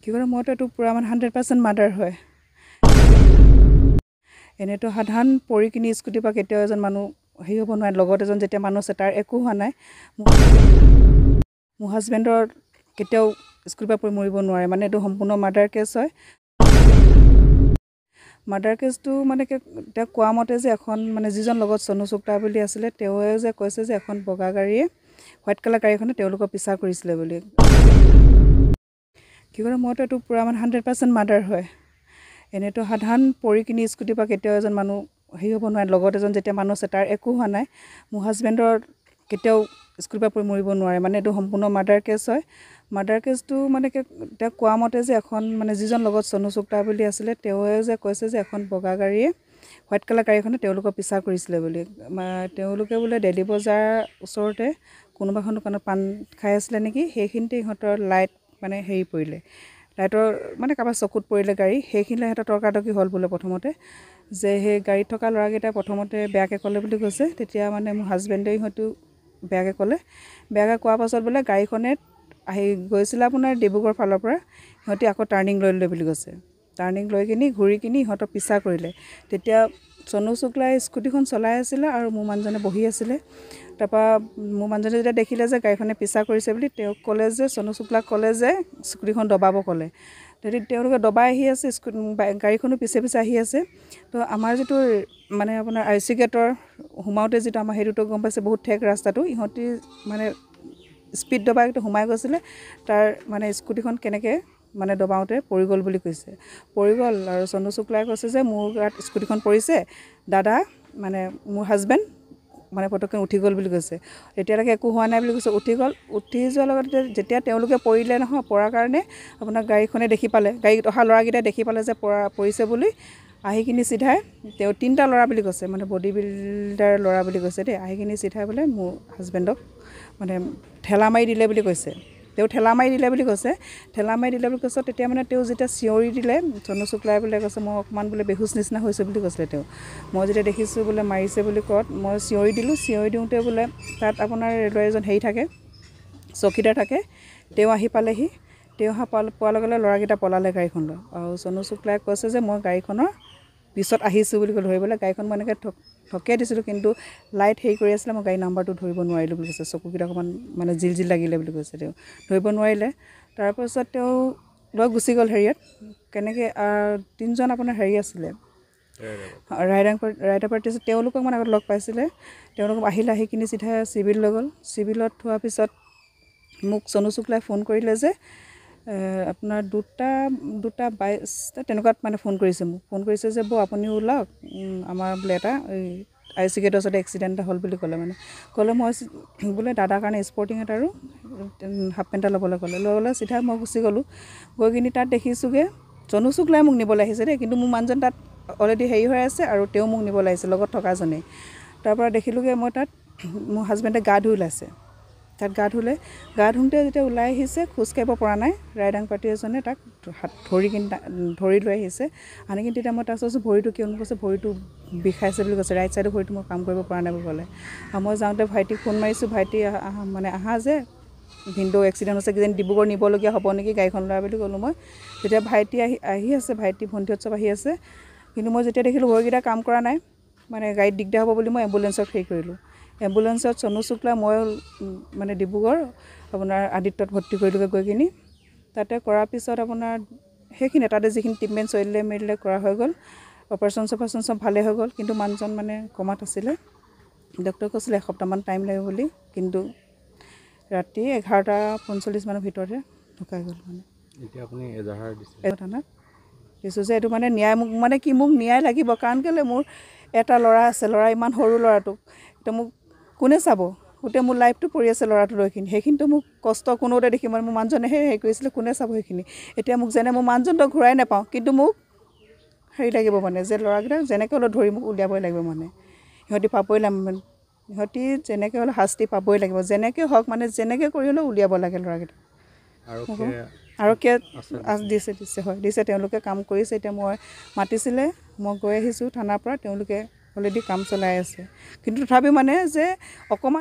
কি কৰে মইতো এইটো পূৰা মানে 100% মাৰ্ডাৰ হয় এনেতো সাধাৰণ পৰি কিনি স্কুটিৰ পৰা কেতিয়াও এজন মানুহ হেৰি হ'ব নোৱাৰে লগত এজন যেতিয়া মানুহ আছে তাৰ একো হোৱা নাই মোৰ হাজবেণ্ডৰ কেতিয়াও স্কুটিৰ পৰা পৰি মৰিব নোৱাৰে মানে এইটো সম্পূৰ্ণ মাৰ্ডাৰ কেছ হয় মাৰ্ডাৰ কেছটো মানে তেওঁ কোৱা মতে যে এখন মানে যিজন লগত চনু চুকলা বুলি আছিলে তেওঁৱে যে কৈছে যে এখন বগা গাড়ীয়ে হোৱাইট কালাৰ গাড়ীখনে তেওঁলোকক পিছা কৰিছিলে বুলি কি কৰে মইতো এইটো পূৰা মানে 100% মাৰ্ডাৰ হয় এনেতো সাধাৰণ পৰি কিনি স্কুটিৰ পৰা কেতিয়াও এজন মানুহ হেৰি হ'ব নোৱাৰে লগত এজন যেতিয়া মানুহ আছে তাৰ একো হোৱা নাই মোৰ হাজবেণ্ডৰ কেতিয়াও স্কুটিৰ পৰা পৰি মৰিব নোৱাৰে মানে এইটো সম্পূৰ্ণ মাৰ্ডাৰ কেছ হয় মাৰ্ডাৰ কেছটো মানে তেওঁ কোৱা মতে যে এখন মানে যিজন লগত চনু চুকলা বুলি আছিলে তেওঁৱে যে কৈছে যে এখন বগা গাড়ীয়ে হোৱাইট কালাৰ গাড়ীখনে তেওঁলোকক পিছা কৰিছিলে বুলি তেওঁলোকে বোলে দেলি বজাৰ ওচৰতে কোনোবা এখন দোকানত পাণ খাই আছিলে নেকি সেইখিনিতে ইহঁতৰ লাইট মানে হেৰি পৰিলে লাইটৰ মানে কাৰোবাৰ চকুত পৰিলে গাড়ী সেইখিনিলে সিহঁতৰ তৰ্কাতৰ্কি হ'ল বোলে প্ৰথমতে যে সেই গাড়ীত থকা ল'ৰাকেইটা প্ৰথমতে বেয়াকৈ ক'লে বুলি কৈছে তেতিয়া মানে মোৰ হাজবেণ্ডে ইহঁতো বেয়াকৈ ক'লে বেয়াকৈ কোৱাৰ পাছত বোলে গাড়ীখনে আহি গৈছিলে আপোনাৰ ডিব্ৰুগড় ফালৰ পৰা সিহঁতি আকৌ টাৰ্ণিং লৈ ল'লে বুলি কৈছে টাৰ্ণিং লৈ কিনি ঘূৰি কিনি সিহঁতক পিছা কৰিলে তেতিয়া চনু চুকলাই স্কুটিখন চলাই আছিলে আৰু মোৰ মানুহজনে বহি আছিলে তাৰপৰা মোৰ মানুহজনে যেতিয়া দেখিলে যে গাড়ীখনে পিছা কৰিছে বুলি তেওঁক ক'লে যে চনু চুকলাক ক'লে যে স্কুটিখন দবাব ক'লে তেওঁলোকে দবাই আহি আছে গাড়ীখনো পিছে পিছে আহি আছে তো আমাৰ যিটো মানে আপোনাৰ IC গেটৰ সোমাওঁতে যিটো আমাৰ সেইটোতো গম পাইছে বহুত ঠেক ৰাস্তাটো ইহঁতি মানে স্পীড দবাই সোমাই গৈছিলে তাৰ মানে স্কুটিখন কেনেকৈ মানে দবাওঁতে পৰি গ'ল বুলি কৈছে পৰি গ'ল আৰু চনু চুকলাই কৈছে যে মোৰ গাত স্কুটিখন পৰিছে দাদা মানে মোৰ হাজবেণ্ড মানে পটককৈ উঠি গ'ল বুলি কৈছে এতিয়ালৈকে একো হোৱা নাই বুলি কৈছে উঠি গ'ল উঠি যোৱাৰ লগতে যেতিয়া তেওঁলোকে পৰিলে নহয় পৰাৰ কাৰণে আপোনাৰ গাড়ীখনে দেখি পালে গাড়ীত অহা ল'ৰাকেইটাই দেখি পালে যে পৰিছে বুলি আহি কিনি চিধাই তেওঁ 3টা ল'ৰা বুলি কৈছে মানে বডি বিল্ডাৰ ল'ৰা বুলি কৈছে দেই আহি কিনি চিধাই বোলে মোৰ হাজবেণ্ডক মানে ঠেলা মাৰি দিলে বুলি কৈছে তেওঁ ঠেলা মাৰি দিলে বুলি কৈছে তেতিয়া মানে তেওঁ যেতিয়া চিঞৰি দিলে চনু চুকলাই বোলে কৈছে মই অকণমান বোলে বেহুচ নিচিনা হৈছে বুলি কৈছিলে তেওঁ মই যেতিয়া দেখিছোঁ বোলে মাৰিছে বুলি কত মই চিঞৰি দিলোঁ চিঞৰি দিওঁতে বোলে তাত আপোনাৰ ৰেলৱে এজন হেৰি থাকে চকীদাৰ থাকে তেওঁ আহি পালেহি তেওঁ পোৱাৰ লগে লগে ল'ৰাকেইটা পলালে গাড়ীখন লৈ আৰু চনু চুকলাই কৈছে যে মই গাড়ীখনৰ পিছত আহিছোঁ বুলি ক'লে ধৰিবলৈ গাড়ীখন মই এনেকৈ ঠকিয়াই দিছিলোঁ কিন্তু লাইট হেৰি কৰি আছিলে মই গাড়ী নাম্বাৰটো ধৰিব নোৱাৰিলোঁ বুলি কৈছে চকুকেইটা অকণমান মানে জিল লাগিলে বুলি কৈছে তেওঁ ধৰিব নোৱাৰিলে তাৰপাছত তেওঁ লৈ গুচি গ'ল হেৰিয়াত কেনেকৈ 3জন আপোনাৰ হেৰি আছিলে ৰাইডাৰ পাৰ্টি আছে তেওঁলোকক মানে আগত লগ পাইছিলে তেওঁলোকক আহি কিনি চিধা চিভিল লৈ গ'ল চিভিলত থোৱাৰ পিছত মোক চনু চুকলাই ফোন কৰিলে যে আপোনাৰ 2:22 তেনেকুৱাত মানে ফোন কৰিছে মোক ফোন কৰিছে যে বৌ আপুনি ওলাওক আমাৰ বোলে এটা এই IC গেটৰ ওচৰতে এক্সিডেণ্ট এটা হ'ল বুলি ক'লে মই বোলে দাদাৰ কাৰণে স্পৰ্টিং এটা আৰু হাফ পেণ্ট এটা ল'বলৈ ক'লে লৈ গ'লে চিধা মই গুচি গ'লোঁ গৈ কিনি তাত দেখিছোঁগৈ চনু চুকলাই মোক নিবলৈ আহিছে দেই কিন্তু মোৰ মানুহজন তাত অলৰেডি হেৰি হৈ আছে আৰু তেওঁ মোক নিবলৈ আহিছে লগত থকাজনেই তাৰপৰা দেখিলোঁগৈ মই তাত মোৰ হাজবেণ্ডে গা ধুই ওলাইছে তাত গা ধুওঁতে যেতিয়া ওলাই আহিছে খোজ কাঢ়িব পৰা নাই ৰাইডাং পাৰ্টি এজনে তাক ধৰি লৈ আহিছে আনি কিনি তেতিয়া মই তাক কৈছোঁ ভৰিটো কিয় কৈছে ভৰিটো বিষাইছে বুলি কৈছে ৰাইট চাইডৰ ভৰিটো মই কাম কৰিব পৰা নাই বুলি ক'লে আৰু মই যাওঁতে ভাইটিক ফোন মাৰিছোঁ ভাইটি মানে আহা যে ভিনদেউ এক্সিডেণ্ট হৈছে কিজানি ডিব্ৰুগড় নিবলগীয়া হ'ব নেকি গাড়ীখন ল'ৰা বুলি ক'লোঁ মই তেতিয়া ভাইটি আহি আছে ভাইটি ভণ্টিহঁত চব আহি আছে কিন্তু মই যেতিয়া দেখিলোঁ ভৰিকেইটা কাম কৰা নাই মানে গাড়ীত দিগদাৰ হ'ব বুলি মই এম্বুলেঞ্চক হেৰি কৰিলোঁ এম্বুলেঞ্চত চনু চুকলা মই মানে ডিব্ৰুগড় আপোনাৰ আদিত্যত ভৰ্তি কৰিলোঁগৈ গৈ কিনি তাতে কৰাৰ পিছত আপোনাৰ সেইখিনি তাতে যিখিনি ট্ৰিটমেণ্ট চলিলে মেলিলে কৰা হৈ গ'ল অপাৰেশ্যন চব ভালে হৈ গ'ল কিন্তু মানুহজন মানে কমাত আছিলে ডক্টৰে কৈছিলে এসপ্তাহমান টাইম লাগিব বুলি কিন্তু ৰাতি 11:45 মানৰ ভিতৰতে ঢুকাই গ'ল মানে এতিয়া আপুনি এজাহাৰ দিছে থানাত দিছোঁ যে এইটো মানে ন্যায় মোক ন্যায় লাগিব কাৰণ কেলৈ মোৰ এটা ল'ৰা আছে ল'ৰা ইমান সৰু ল'ৰাটোক এতিয়া মোক কোনে চাব গোটেই মোৰ লাইফটো পৰি আছে ল'ৰাটো লৈ কিনি সেইখিনিতো মোক কষ্ট কোনোতে দেখি মানে মোৰ মানুহজনেহে হেৰি কৰিছিলে কোনে চাব সেইখিনি এতিয়া মোক যেনে মোৰ মানুহজনটো ঘূৰাই নাপাওঁ কিন্তু মোক হেৰি লাগিব মানে যে ল'ৰাকেইটাক যেনেকৈ হ'লেও ধৰি মোক উলিয়াবই লাগিব মানে সিহঁতি পাবই লাগিব সিহঁতি যেনেকৈ হ'লেও শাস্তি পাবই লাগিব যেনেকৈ হওক মানে যেনেকৈ কৰি হ'লেও উলিয়াব লাগে ল'ৰাকেইটা আৰক্ষীয়ে দিছে তেওঁলোকে কাম কৰিছে এতিয়া মই মাতিছিলে মই গৈ আহিছোঁ থানাৰ পৰা তেওঁলোকে অলৰেডি কাম চলাই আছে কিন্তু তথাপিও মানে যে অকণমান